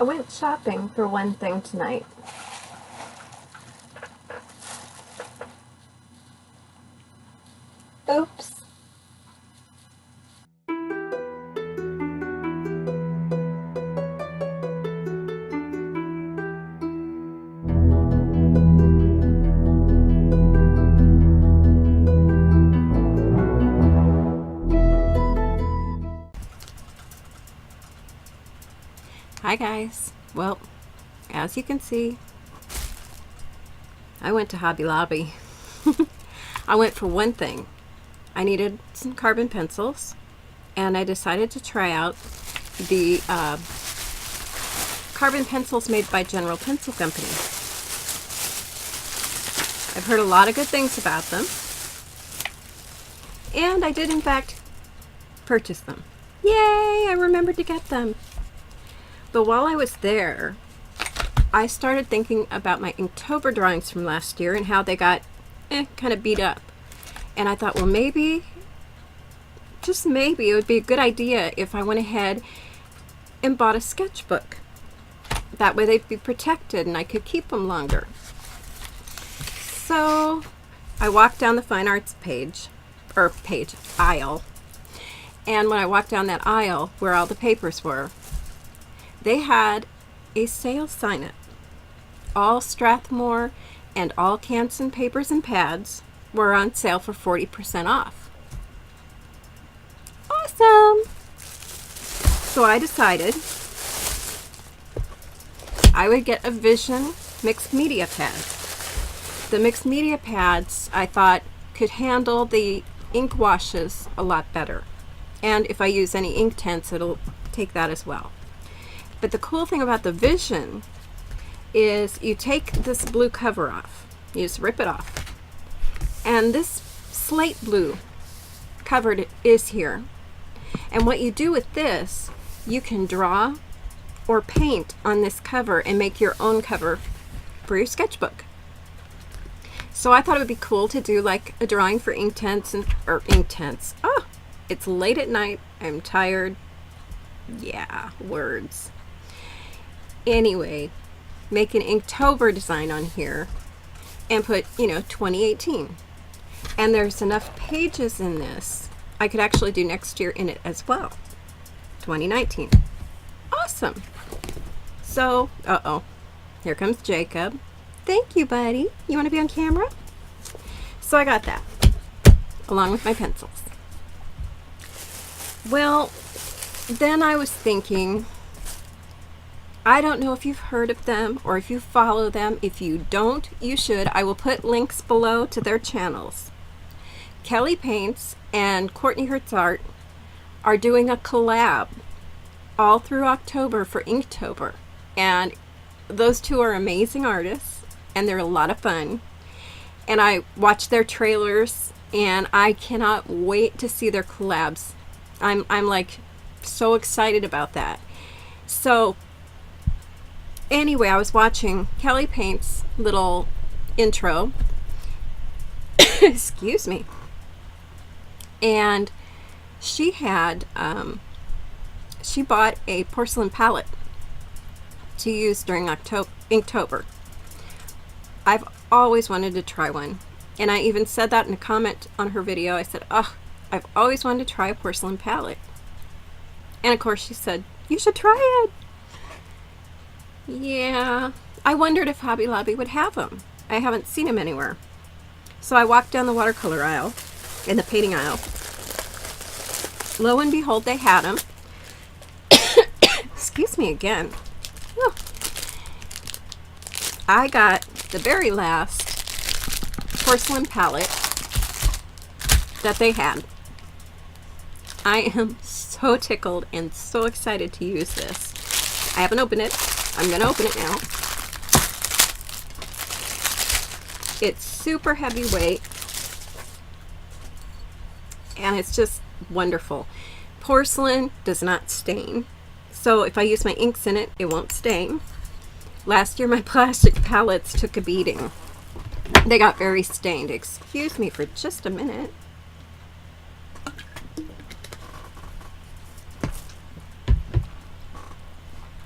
I went shopping for one thing tonight. Oops. Hi guys. Well, as you can see, I went to Hobby Lobby. I went for one thing. I needed some carbon pencils, and I decided to try out the carbon pencils made by General Pencil Company. I've heard a lot of good things about them, and I did in fact purchase them. Yay! I remembered to get them. But while I was there, I started thinking about my Inktober drawings from last year and how they got kind of beat up. And I thought, well, maybe, just maybe, it would be a good idea if I went ahead and bought a sketchbook. That way they'd be protected and I could keep them longer. So I walked down the fine arts aisle. And when I walked down that aisle where all the papers were, they had a sale sign up. All Strathmore and all Canson papers and pads were on sale for 40% off. Awesome! So I decided I would get a Vision mixed media pad. The mixed media pads, I thought, could handle the ink washes a lot better. And if I use any Inktense, it'll take that as well. But the cool thing about the Vision is you take this blue cover off. You just rip it off. And this slate blue cover is here. And what you do with this, you can draw or paint on this cover and make your own cover for your sketchbook. So I thought it would be cool to do like a drawing for Inktense. Oh, it's late at night. I'm tired. Yeah, words. Anyway, make an Inktober design on here and put, 2018. And there's enough pages in this, I could actually do next year in it as well. 2019. Awesome. So, here comes Jacob. Thank you, buddy. You want to be on camera? So I got that, along with my pencils. Well, then I was thinking, I don't know if you've heard of them or if you follow them. If you don't, you should. I will put links below to their channels. Kelly Paints and Courtney Hertz Art are doing a collab all through October for Inktober. And those two are amazing artists and they're a lot of fun. And I watched their trailers and I cannot wait to see their collabs. I'm like so excited about that. So anyway, I was watching Kelly Paint's little intro. Excuse me. And she had, she bought a porcelain palette to use during Inktober. I've always wanted to try one. And I even said that in a comment on her video. I said, I've always wanted to try a porcelain palette. And of course she said, you should try it. Yeah, I wondered if Hobby Lobby would have them. I haven't seen them anywhere. So I walked down the watercolor aisle, in the painting aisle. Lo and behold, they had them. Excuse me again. Oh. I got the very last porcelain palette that they had. I am so tickled and so excited to use this. I haven't opened it. I'm going to open it now. It's super heavyweight and it's just wonderful. Porcelain does not stain, so if I use my inks in it, it won't stain. Last year my plastic palettes took a beating. They got very stained. Excuse me for just a minute.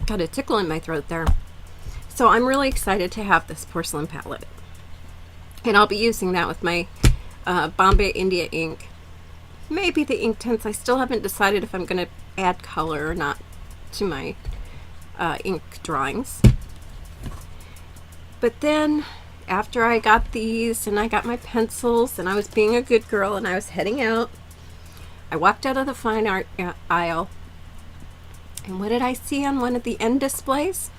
Got a tickle in my throat there. So I'm really excited to have this porcelain palette. And I'll be using that with my Bombay India ink. Maybe the Inktense. I still haven't decided if I'm going to add color or not to my ink drawings. But then after I got these and I got my pencils and I was being a good girl and I was heading out, I walked out of the fine art aisle, and what did I see on one of the end displays?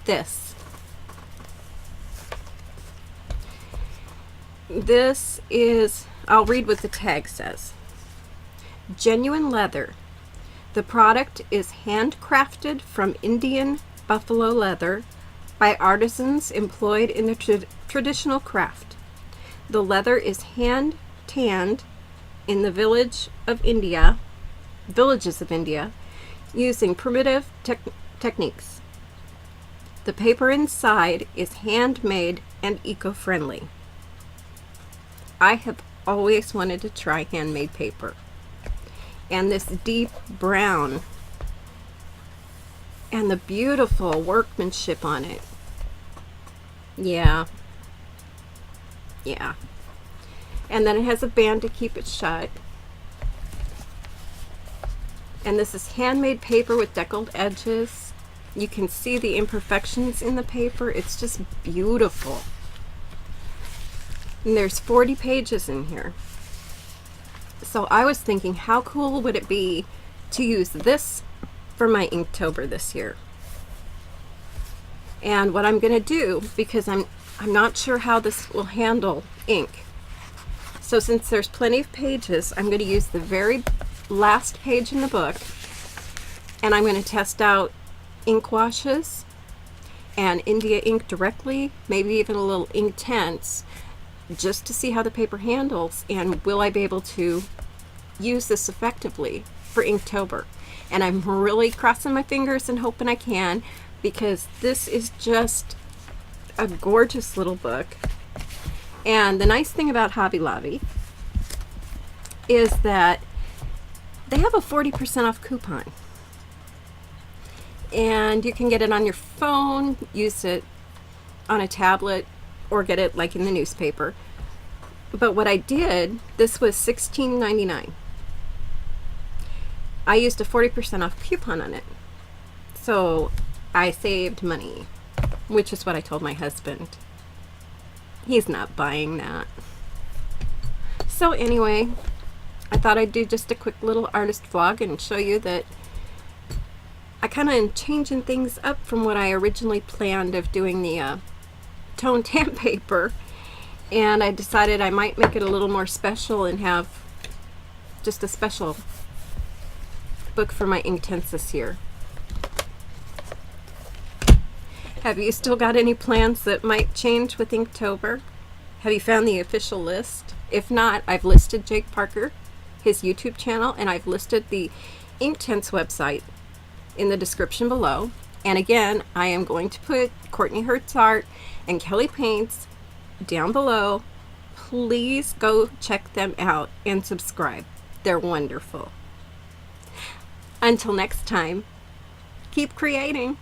This. This is, I'll read what the tag says. Genuine leather. The product is handcrafted from Indian buffalo leather by artisans employed in the traditional craft. The leather is hand tanned in the villages of India, using primitive techniques. The paper inside is handmade and eco-friendly. I have always wanted to try handmade paper. And this deep brown and the beautiful workmanship on it. Yeah. And then it has a band to keep it shut. And this is handmade paper with deckled edges. You can see the imperfections in the paper. It's just beautiful. And there's 40 pages in here. So I was thinking, how cool would it be to use this for my Inktober this year? And what I'm going to do, because I'm not sure how this will handle ink. So since there's plenty of pages, I'm going to use the very last page in the book, and I'm going to test out ink washes and India ink directly, maybe even a little Inktense, just to see how the paper handles, and will I be able to use this effectively for Inktober. And I'm really crossing my fingers and hoping I can, because this is just a gorgeous little book. And the nice thing about Hobby Lobby is that they have a 40% off coupon. And you can get it on your phone, use it on a tablet, or get it like in the newspaper. But what I did, this was $16.99. I used a 40% off coupon on it. So I saved money, which is what I told my husband. He's not buying that. So anyway, I thought I'd do just a quick little artist vlog and show you that I kind of am changing things up from what I originally planned of doing the tone tan paper. And I decided I might make it a little more special and have just a special book for my Inktense this year. Have you still got any plans that might change with Inktober? Have you found the official list? If not, I've listed Jake Parker, his YouTube channel, and I've listed the Inktense website in the description below. And again, I am going to put Courtney Hertz Art and Kelly Paints down below. Please go check them out and subscribe. They're wonderful. Until next time, keep creating.